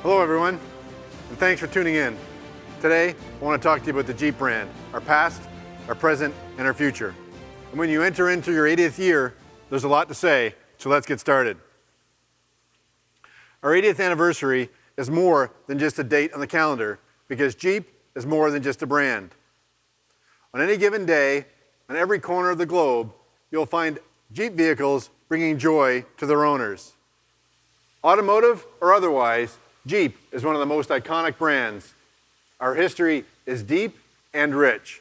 Hello everyone, and thanks for tuning in. Today, I want to talk to you about the Jeep brand, our past, our present, and our future. And when you enter into your 80th year, there's a lot to say, so let's get started. Our 80th anniversary is more than just a date on the calendar, because Jeep is more than just a brand. On any given day, on every corner of the globe, you'll find Jeep vehicles bringing joy to their owners. Automotive or otherwise, Jeep is one of the most iconic brands. Our history is deep and rich.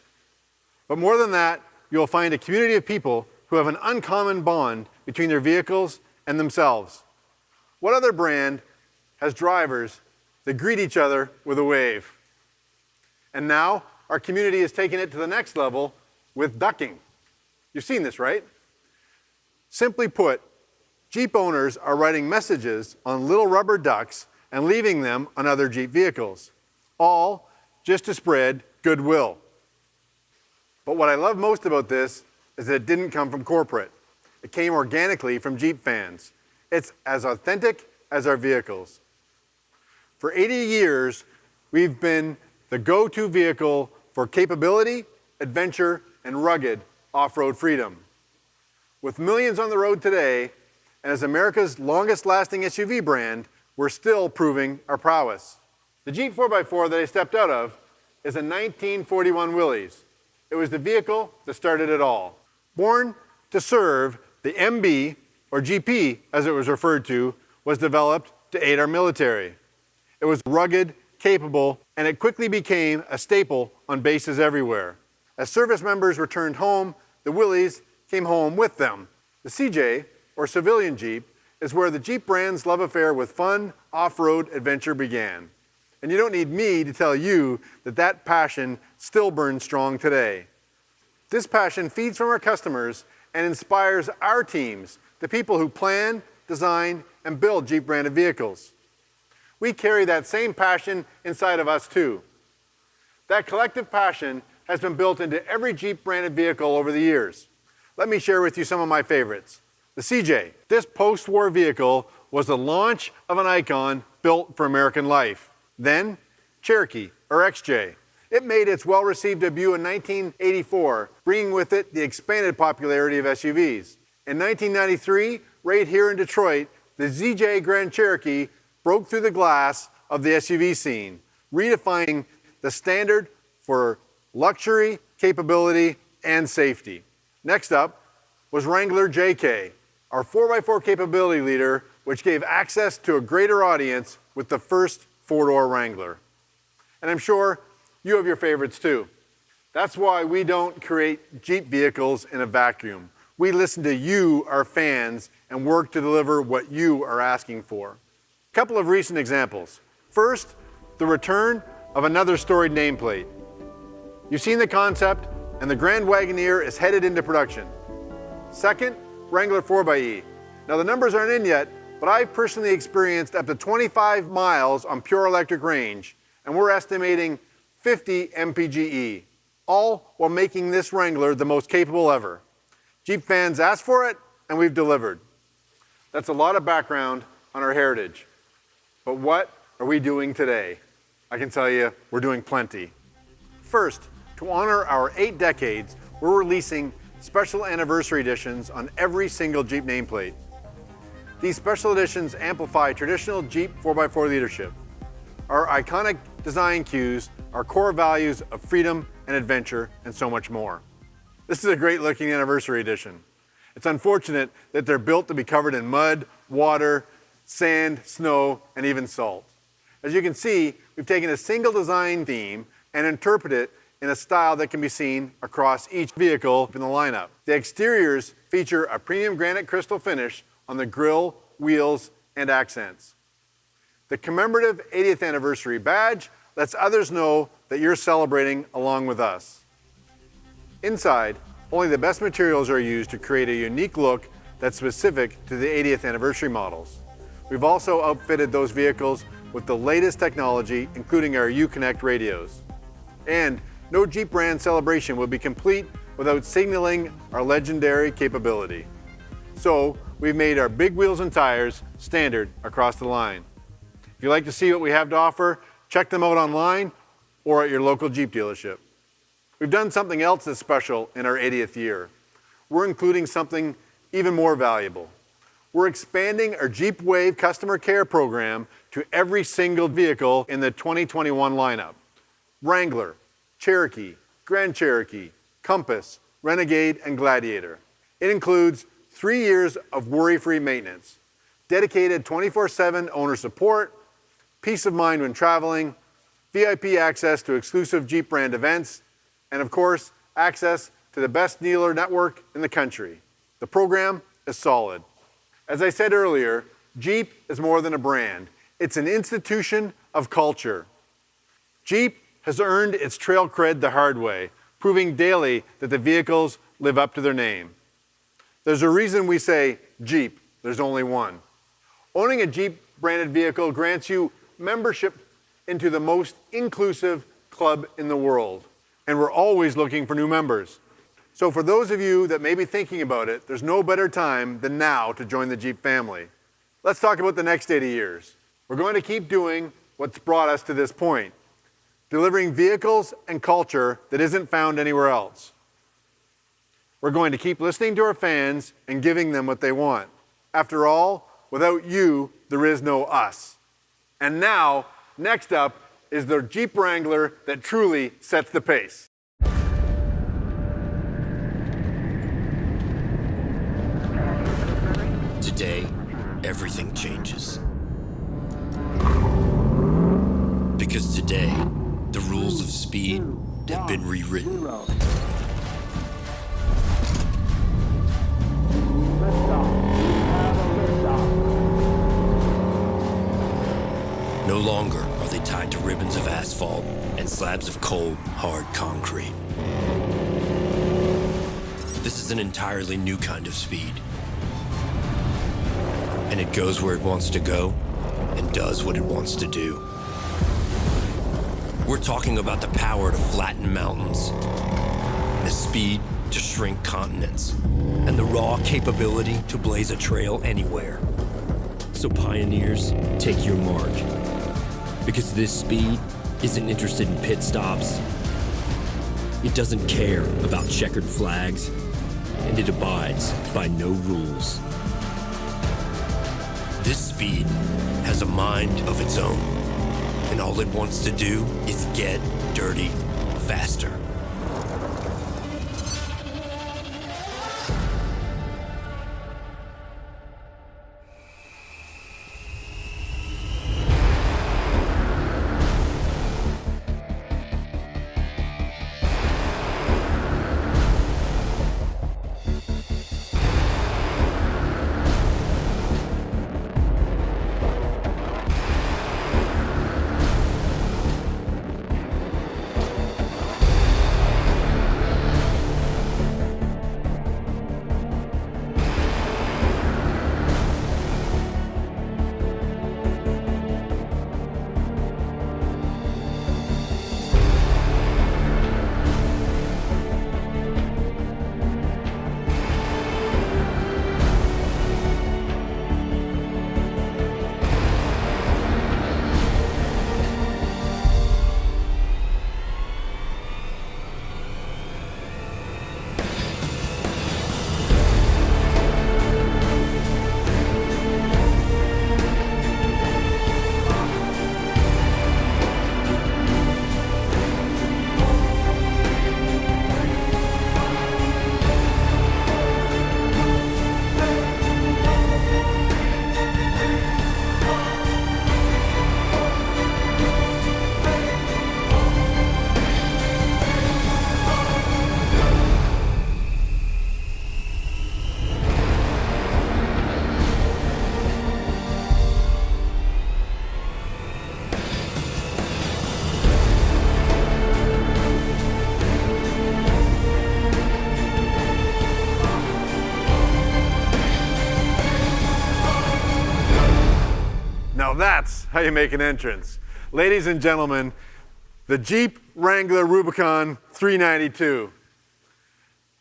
But more than that, you'll find a community of people who have an uncommon bond between their vehicles and themselves. What other brand has drivers that greet each other with a wave? And now, our community is taking it to the next level with ducking. You've seen this, right? Simply put, Jeep owners are writing messages on little rubber ducks and leaving them on other Jeep vehicles, all just to spread goodwill. But what I love most about this is that it didn't come from corporate. It came organically from Jeep fans. It's as authentic as our vehicles. For 80 years, we've been the go-to vehicle for capability, adventure, and rugged off-road freedom. With millions on the road today, and as America's longest-lasting SUV brand, we're still proving our prowess. The Jeep 4x4 that I stepped out of is a 1941 Willys. It was the vehicle that started it all. Born to serve, the MB, or GP as it was referred to, was developed to aid our military. It was rugged, capable, and it quickly became a staple on bases everywhere. As service members returned home, the Willys came home with them. The CJ, or civilian Jeep, is where the Jeep brand's love affair with fun, off-road adventure began. And you don't need me to tell you that that passion still burns strong today. This passion feeds from our customers and inspires our teams, the people who plan, design, and build Jeep branded vehicles. We carry that same passion inside of us too. That collective passion has been built into every Jeep branded vehicle over the years. Let me share with you some of my favorites. The CJ. This post-war vehicle was the launch of an icon built for American life. Then, Cherokee, or XJ. It made its well-received debut in 1984, bringing with it the expanded popularity of SUVs. In 1993, right here in Detroit, the ZJ Grand Cherokee broke through the glass of the SUV scene, redefining the standard for luxury, capability, and safety. Next up was Wrangler JK, our 4x4 capability leader, which gave access to a greater audience with the first four-door Wrangler. And I'm sure you have your favorites too. That's why we don't create Jeep vehicles in a vacuum. We listen to you, our fans, and work to deliver what you are asking for. A couple of recent examples. First, the return of another storied nameplate. You've seen the concept, and the Grand Wagoneer is headed into production. Second, Wrangler 4xe. Now the numbers aren't in yet, but I've personally experienced up to 25 miles on pure electric range, and we're estimating 50 mpge, all while making this Wrangler the most capable ever. Jeep fans asked for it, and we've delivered. That's a lot of background on our heritage. But what are we doing today? I can tell you, we're doing plenty. First, to honor our 8 decades, we're releasing special anniversary editions on every single Jeep nameplate. These special editions amplify traditional Jeep 4x4 leadership, our iconic design cues, our core values of freedom and adventure, and so much more. This is a great looking anniversary edition. It's unfortunate that they're built to be covered in mud, water, sand, snow, and even salt. As you can see, we've taken a single design theme and interpreted it in a style that can be seen across each vehicle in the lineup. The exteriors feature a premium granite crystal finish on the grille, wheels, and accents. The commemorative 80th anniversary badge lets others know that you're celebrating along with us. Inside, only the best materials are used to create a unique look that's specific to the 80th anniversary models. We've also outfitted those vehicles with the latest technology, including our Uconnect radios. And no Jeep brand celebration will be complete without signaling our legendary capability. So we've made our big wheels and tires standard across the line. If you'd like to see what we have to offer, check them out online or at your local Jeep dealership. We've done something else that's special in our 80th year. We're including something even more valuable. We're expanding our Jeep Wave customer care program to every single vehicle in the 2021 lineup. Wrangler, Cherokee, Grand Cherokee, Compass, Renegade, and Gladiator. It includes 3 years of worry-free maintenance, dedicated 24/7 owner support, peace of mind when traveling, VIP access to exclusive Jeep brand events, and of course, access to the best dealer network in the country. The program is solid. As I said earlier, Jeep is more than a brand. It's an institution of culture. Jeep has earned its trail cred the hard way, proving daily that the vehicles live up to their name. There's a reason we say Jeep, there's only one. Owning a Jeep branded vehicle grants you membership into the most inclusive club in the world. And we're always looking for new members. So for those of you that may be thinking about it, there's no better time than now to join the Jeep family. Let's talk about the next 80 years. We're going to keep doing what's brought us to this point, delivering vehicles and culture that isn't found anywhere else. We're going to keep listening to our fans and giving them what they want. After all, without you, there is no us. And now, next up is the Jeep Wrangler that truly sets the pace. Today, everything changes. Because today, the rules of speed have been rewritten. No longer are they tied to ribbons of asphalt and slabs of cold, hard concrete. This is an entirely new kind of speed. And it goes where it wants to go and does what it wants to do. We're talking about the power to flatten mountains, the speed to shrink continents, and the raw capability to blaze a trail anywhere. So pioneers, take your mark. Because this speed isn't interested in pit stops. It doesn't care about checkered flags, and it abides by no rules. This speed has a mind of its own, and all it wants to do is get dirty faster. That's how you make an entrance. Ladies and gentlemen, the Jeep Wrangler Rubicon 392.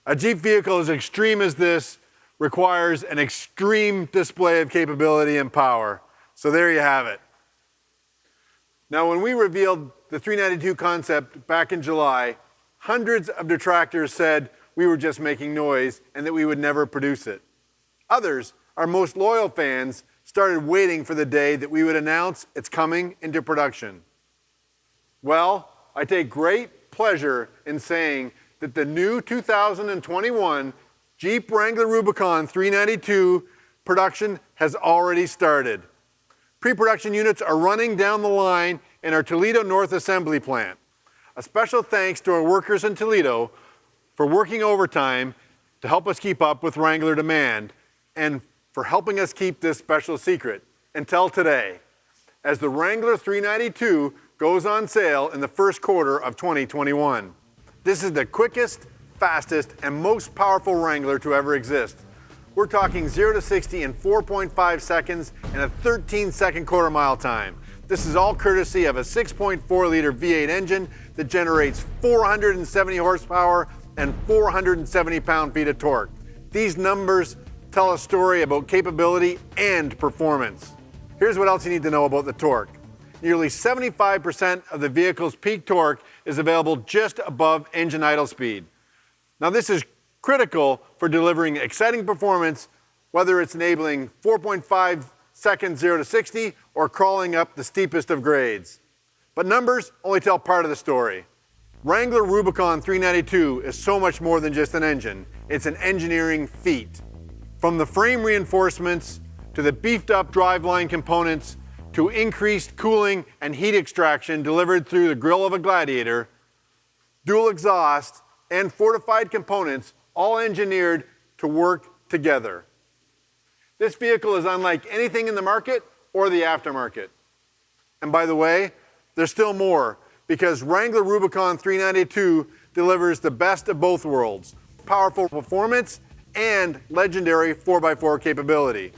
A Jeep vehicle as extreme as this requires an extreme display of capability and power. So there you have it. Now, when we revealed the 392 concept back in July, hundreds of detractors said we were just making noise and that we would never produce it. Others, our most loyal fans, started waiting for the day that we would announce it's coming into production. Well, I take great pleasure in saying that the new 2021 Jeep Wrangler Rubicon 392 production has already started. Pre-production units are running down the line in our Toledo North assembly plant. A special thanks to our workers in Toledo for working overtime to help us keep up with Wrangler demand and for helping us keep this special secret until today, as the Wrangler 392 goes on sale in the first quarter of 2021. This is the quickest, fastest, and most powerful Wrangler to ever exist. We're talking 0 to 60 in 4.5 seconds and a 13-second quarter-mile time. This is all courtesy of a 6.4-liter V8 engine that generates 470 horsepower and 470 pound-feet of torque. These numbers tell a story about capability and performance. Here's what else you need to know about the torque. Nearly 75% of the vehicle's peak torque is available just above engine idle speed. Now, this is critical for delivering exciting performance, whether it's enabling 4.5 seconds 0 to 60 or crawling up the steepest of grades. But numbers only tell part of the story. Wrangler Rubicon 392 is so much more than just an engine. It's an engineering feat. From the frame reinforcements to the beefed up driveline components to increased cooling and heat extraction delivered through the grille of a Gladiator, dual exhaust, and fortified components all engineered to work together. This vehicle is unlike anything in the market or the aftermarket. And by the way, there's still more, because Wrangler Rubicon 392 delivers the best of both worlds: powerful performance and legendary 4x4 capability.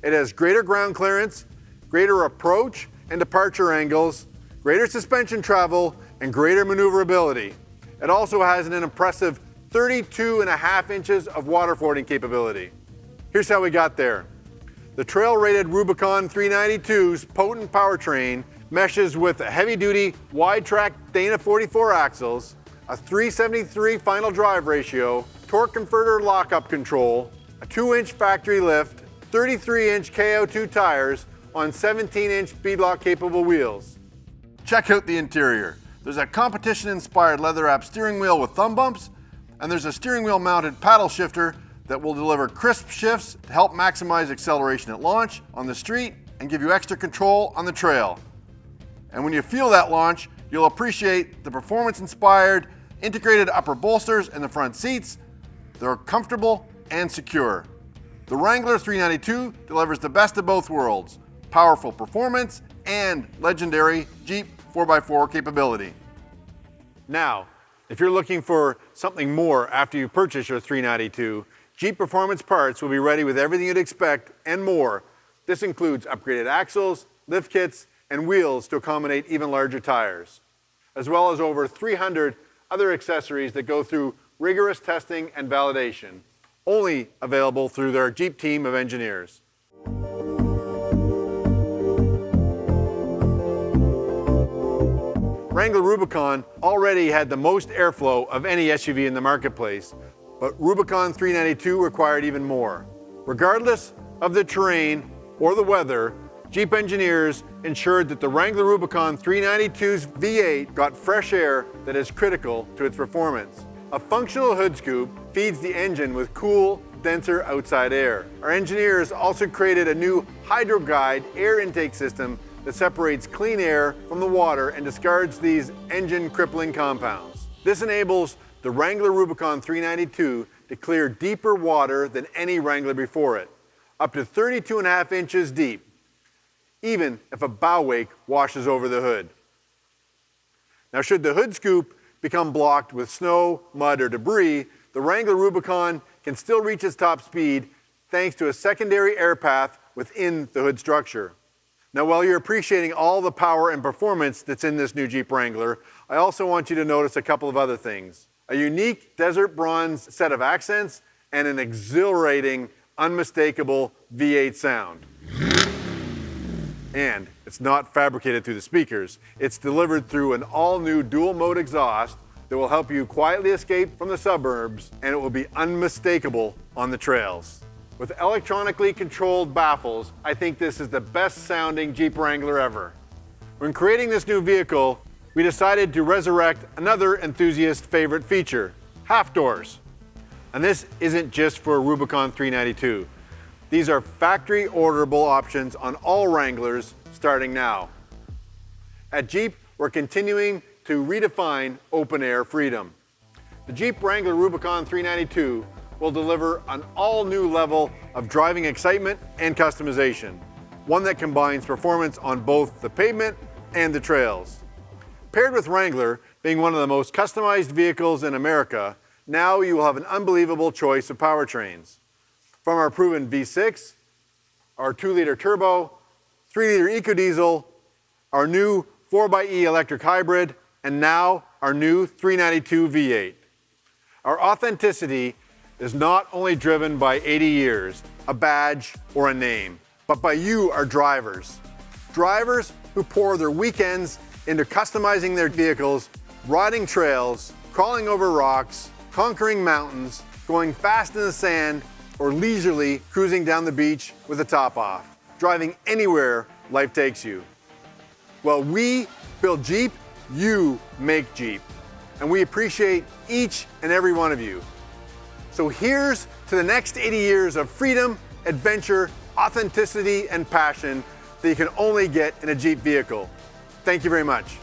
It has greater ground clearance, greater approach and departure angles, greater suspension travel, and greater maneuverability. It also has an impressive 32.5 inches of water fording capability. Here's how we got there. The trail-rated Rubicon 392's potent powertrain meshes with a heavy-duty, wide-track Dana 44 axles, a 373 final drive ratio, torque converter lockup control, a 2-inch factory lift, 33-inch KO2 tires on 17-inch beadlock-capable wheels. Check out the interior. There's a competition-inspired leather-wrapped steering wheel with thumb bumps, and there's a steering wheel-mounted paddle shifter that will deliver crisp shifts to help maximize acceleration at launch on the street and give you extra control on the trail. And when you feel that launch, you'll appreciate the performance-inspired integrated upper bolsters in the front seats. They're comfortable and secure. The Wrangler 392 delivers the best of both worlds: powerful performance and legendary Jeep 4x4 capability. Now, if you're looking for something more after you purchase your 392, Jeep Performance Parts will be ready with everything you'd expect and more. This includes upgraded axles, lift kits, and wheels to accommodate even larger tires, as well as over 300 other accessories that go through rigorous testing and validation, only available through their Jeep team of engineers. Wrangler Rubicon already had the most airflow of any SUV in the marketplace, but Rubicon 392 required even more. Regardless of the terrain or the weather, Jeep engineers ensured that the Wrangler Rubicon 392's V8 got fresh air that is critical to its performance. A functional hood scoop feeds the engine with cool, denser outside air. Our engineers also created a new HydroGuide air intake system that separates clean air from the water and discards these engine-crippling compounds. This enables the Wrangler Rubicon 392 to clear deeper water than any Wrangler before it, up to 32.5 inches deep, even if a bow wake washes over the hood. Now, should the hood scoop become blocked with snow, mud, or debris, the Wrangler Rubicon can still reach its top speed thanks to a secondary air path within the hood structure. Now, while you're appreciating all the power and performance that's in this new Jeep Wrangler, I also want you to notice a couple of other things: a unique desert bronze set of accents and an exhilarating, unmistakable V8 sound. And It's not fabricated through the speakers. It's delivered through an all-new dual-mode exhaust that will help you quietly escape from the suburbs, and it will be unmistakable on the trails. With electronically controlled baffles, I think this is the best-sounding Jeep Wrangler ever. When creating this new vehicle, we decided to resurrect another enthusiast favorite feature, half doors. And this isn't just for Rubicon 392. These are factory orderable options on all Wranglers starting now. At Jeep, we're continuing to redefine open-air freedom. The Jeep Wrangler Rubicon 392 will deliver an all-new level of driving excitement and customization, one that combines performance on both the pavement and the trails. Paired with Wrangler being one of the most customized vehicles in America, now you will have an unbelievable choice of powertrains. From our proven V6, our 2-liter turbo, 3-liter EcoDiesel, our new 4xe electric hybrid, and now our new 392 V8. Our authenticity is not only driven by 80 years, a badge, or a name, but by you, our drivers. Drivers who pour their weekends into customizing their vehicles, riding trails, crawling over rocks, conquering mountains, going fast in the sand, or leisurely cruising down the beach with the top off, driving anywhere life takes you. Well, we build Jeep, you make Jeep, and we appreciate each and every one of you. So here's to the next 80 years of freedom, adventure, authenticity, and passion that you can only get in a Jeep vehicle. Thank you very much.